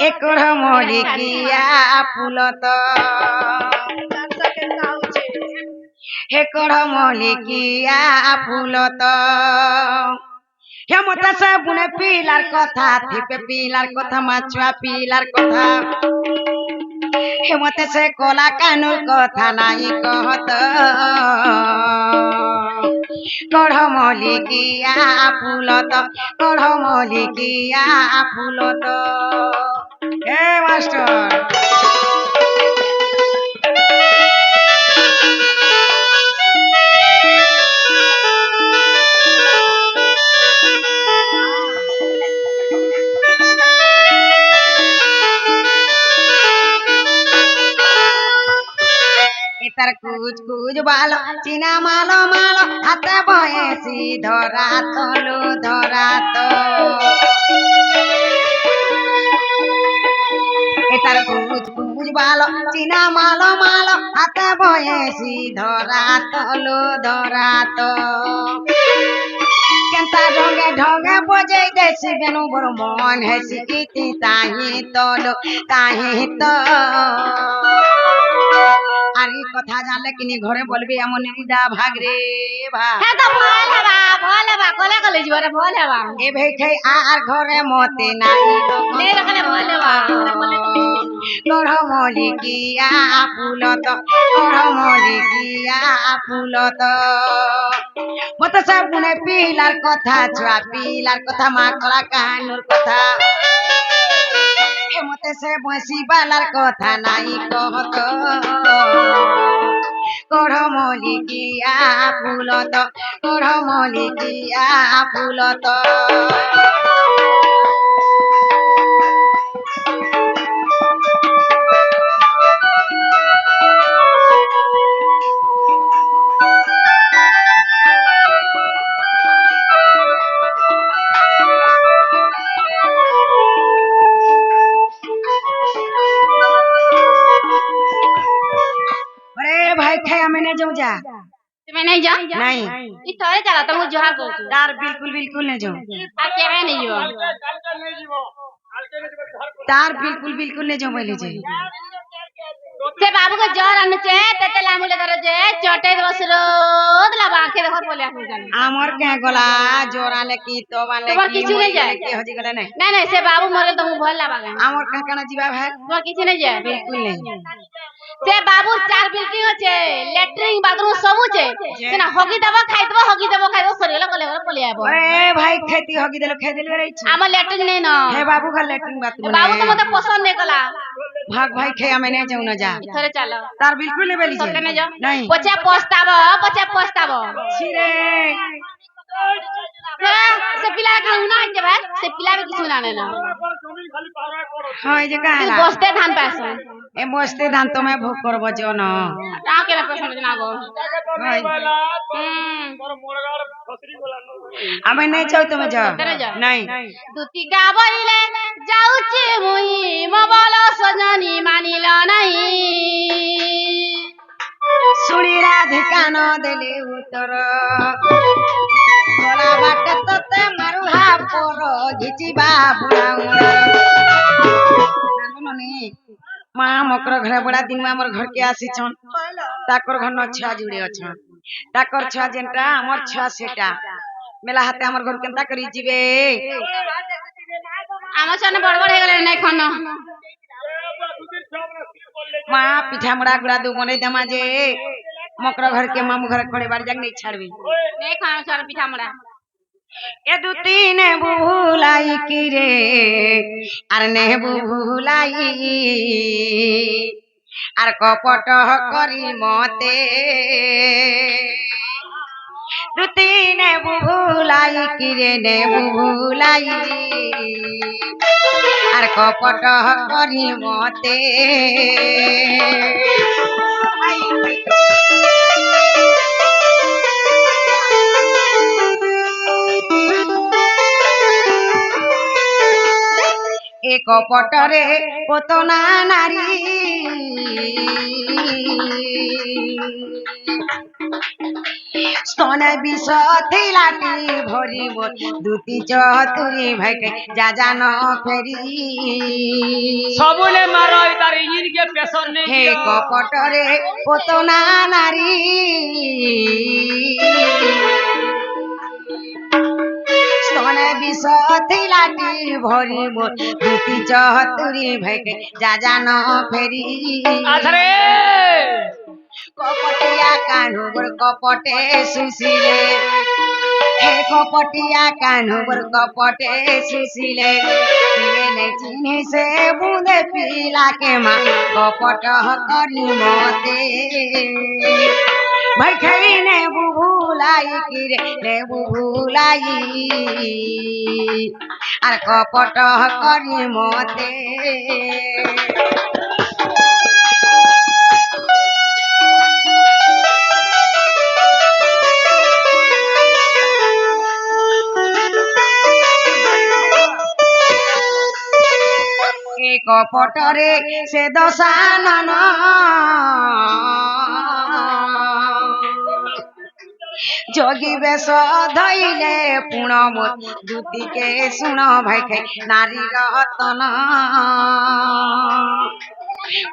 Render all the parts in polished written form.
acre মলিকিয়া ফুলত acre মলিকিয়া ফুলত হেমতা সাবুনে pillar কথা থিপে পিলার কথা মাছুয়া পিলার কথা হেমতে সে কলা কানুর কথা নাই কহত কঢ় মলিকিয়া ফুলত কঢ় মলিকিয়া ফুলত হে মাস্টার তার কুচ কুচ বালো চিনা মালো মালো হাতে বয়েছি ধরা তলু ধরা তো তার কুচ কুচ বালো চিনা মালো মালো হাতে বয়েছি ধরা তলু ধরা তো কেনতা ঢঙ্গে ঢঙ্গে বজাই দেছি বেনু বড় মন হেসি ইতি তাহি তলো তাহি তো আর এই কথা জানলে কিনি ঘরে বলবি এমন নিদা ভাগ রে ভাগ হ্যাঁ তো ভল হবা কলে কলে জীবনে ভল হবা এ ভাই খাই আর ঘরে মতে নাই নে রকলে ভল হবা কঢ় মলিকিয়া ফুলত কঢ় মলিকিয়া ফুলত মত সাবুনে পিলার কথা ছুয়া পিলার কথা মা কলা কানুর কথা মতে সে বসি বালার কথা নাই কহত কঢ় মলিকিয়া ফুলত কঢ় মলিকিয়া ফুলত भाई खाया मैंने जाऊं जा তুমি নাই যা नहीं ই তরে চালা তুমি জোহার করছো तार बिल्कुल बिल्कुल नहीं जाऊं আর কেবে নাই যাও तार बिल्कुल बिल्कुल नहीं जाऊं बोली जी সে বাবুকে জ্বর আনুছে তেতে লামুলে ধরে যে চটে বসরো দলা বাঁকে দেখো বলে আপনি জানেন আমার কে গলা জোরালে কি তো বালে তোমার কিছু নেই যায় কি হজি গলে নাই না না সে বাবু মরে তো মু ভল লাগাগে আমার কে কেন জিবা ভাই তোমার কিছু নেই যায় बिल्कुल नहीं সে বাবু চার বিল্ডিং আছে ল্যাট্রিন বাথরুম সব আছে সেনা হগি দেব খাই দেব সরিগলা কলে বলে আইবো ए भाई खेती होगी देलो खेत ले रही छी আমার ল্যাট্রিন নেই না हे बाबू का लेटरिन बाथरूम বাবু তো মতে পছন্দ নেই কলা भाग भाई खाया मैंने जाऊं ना जा ধরে চালো तार बिल्कुल नहीं बोली সরকার जी যাও नहीं পছে পস্তাব छिरे সে পিলা খাউ না আছে ভাই সে পিলা কিছু জানে না हां ये का তুই हला বসতে ধান পাইছো ए मस्ते धान तो मैं भोग करबो जो न তা কেন পছন্দ না গো আমি नहीं जाऊ তুমি যাও তেরে যাও नहीं দুতি গাবইলে যাউছি মুই মোবাইল সজনি মানিল নাই सुनी राधिका न देले उतर गला बाट तते मारु हा पर घिचिबा बुलाउना ननी मां मकर घरे बड़ा दिन में हमर घर के आसी छन ताकर घर न छा जुड़े अछन ताकर छा जेंटा हमर छा सेटा मेला हाथे हमर घर केनता करी जिबे আমার সামনে বড় বড় হয়ে গেল নাই খন मां पिठा मुड़ा गुड़ा दू बने दमा जे मकर घर के मामू घर खड़े बार जाग नहीं छाड़बी নাই খাওয়া সারা পিঠা মোড়া ए दू तीन बुलाई की रे आर ने बुलाई आर कपट करी मते दू तीन बुलाई की रे ने बुलाई आर कपट करी मते एक पटरे पोतना नारी স্তনে বিষ থিলাটি ভরিব দুতি চতুরি ভাইকে যা জান ফেরি सबले मारो तार इंजन के प्रेशर नहीं হে दियो কপটরে পতনা নারী স্তনে বিষ থিলাটি ভরিব দুতি চতুরি ভাইকে যা জান ফেরি আছরে কপটিয়া কানুবর কপটে সুশীলে হে কপটিয়া কানুবর কপটে সুশীলে পিলে চিনি সে বুঁদে পিলাকে মা কপট করি মতে ভাই খাই নেবু ভুলাই কিরে নেবু ভুলাই আর কপট করি মতে কপটরে সে দশানন যোগী বেশ ধইলে পুণ দুতিকে শুণ ভাই খাই নারী রতন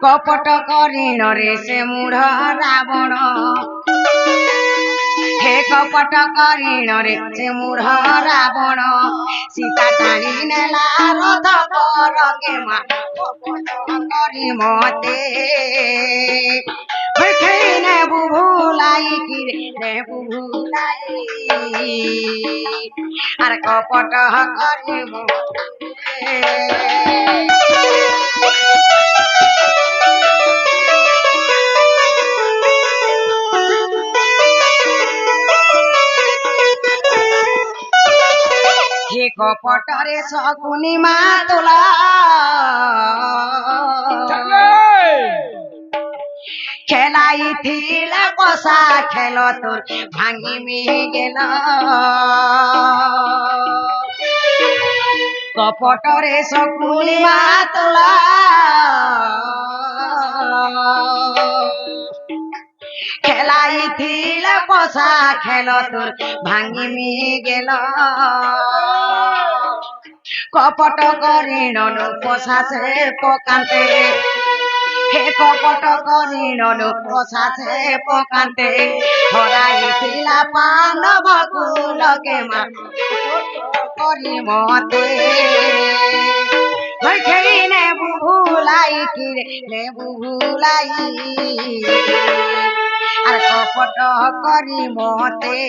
কপট করিণরে সে মূঢ় রাবণ হে কপট করিণরে সে মূঢ় রাবণ সীতা টানি নেলা রথ পরকে মা কপট করি মতে খাই নেবু ভুলাই কিরে নেবু ভুলাই আর কপট করি মতে হে কপটরে শকুনি মা তোলা খেলাইছিল কষা খেল তোর ভাঙি মি গেল কপটরে শকুনি মা তোলা খেলাইছিল কষা খেল তোর ভাঙি মি গেল কপট করিণন কষাছে পকান্তে হে কপট করিণন কষাছে পকান্তে হরাইছিলা পাণ্ডব কুলকে মা করি মতে খাই নেবু ভুলাই কিরে নেবু ভুলাই আর কপট করি মতে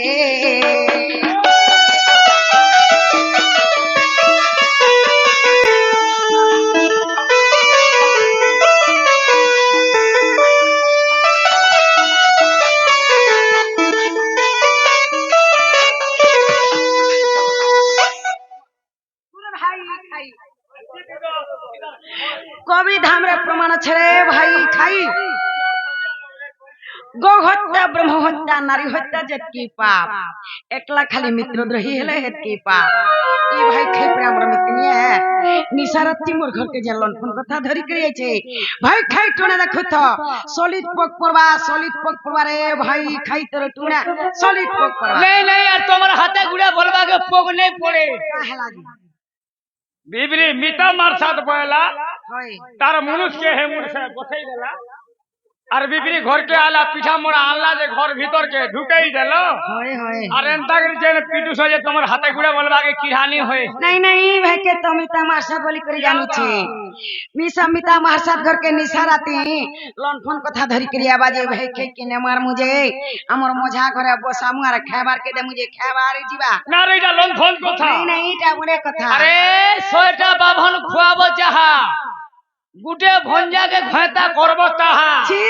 কবি ধামরে প্রমাণ ছেড়ে ভাই খাই গো হত্যা ব্রহ্ম হত্যা নারী হত্যা যেতকি পাপ একলা খালি মিত্রদ্রোহী হলে হেতকি পাপ এই ভাই খাই পরে আমরা মিত্র নিয়ে নিশারাত্রি মোর ঘরকে যে লণ্ঠন কথা ধরি করিয়েছে ভাই খাই টুনে দেখো তো সলিড পক পড়বা রে ভাই খাই তোর টুনা সলিড পক পড়বা नहीं नहीं यार तुम्हारे हाथे गुड़े बोलबा के पोग नहीं पड़े काहे लागी बिबरी मिता मार साथ बोला হয় तार मनुष्य के है मुड़ से बथई देला আর বিবরি ঘরকে আলা পিঠা মোড়া আনলা যে ঘর ভিতর কে ঢুকেই দিল হয় হয় আর এন্তা করে যে পিটু সজে তোমার হাতে গুড়ে বলবা কে কি হানি হয় नहीं नहीं भाई के तमिता मारसा बोली करी जानू छे मिता मारसा घर के निसाराती लनफन कथा धरी करी आवाजे भाई के किने मार मुझे हमर मोझा घरे बसामु आर खाबार के दे मुझे खाबार जीवा না রে এটা লঙ্ঘন কথা नहीं नहीं टा बड़े कथा আরে ৬টা বাভন খুয়াবো যাহা গুটে ভঞ্জাকে ঘয়তা করব তাহা छी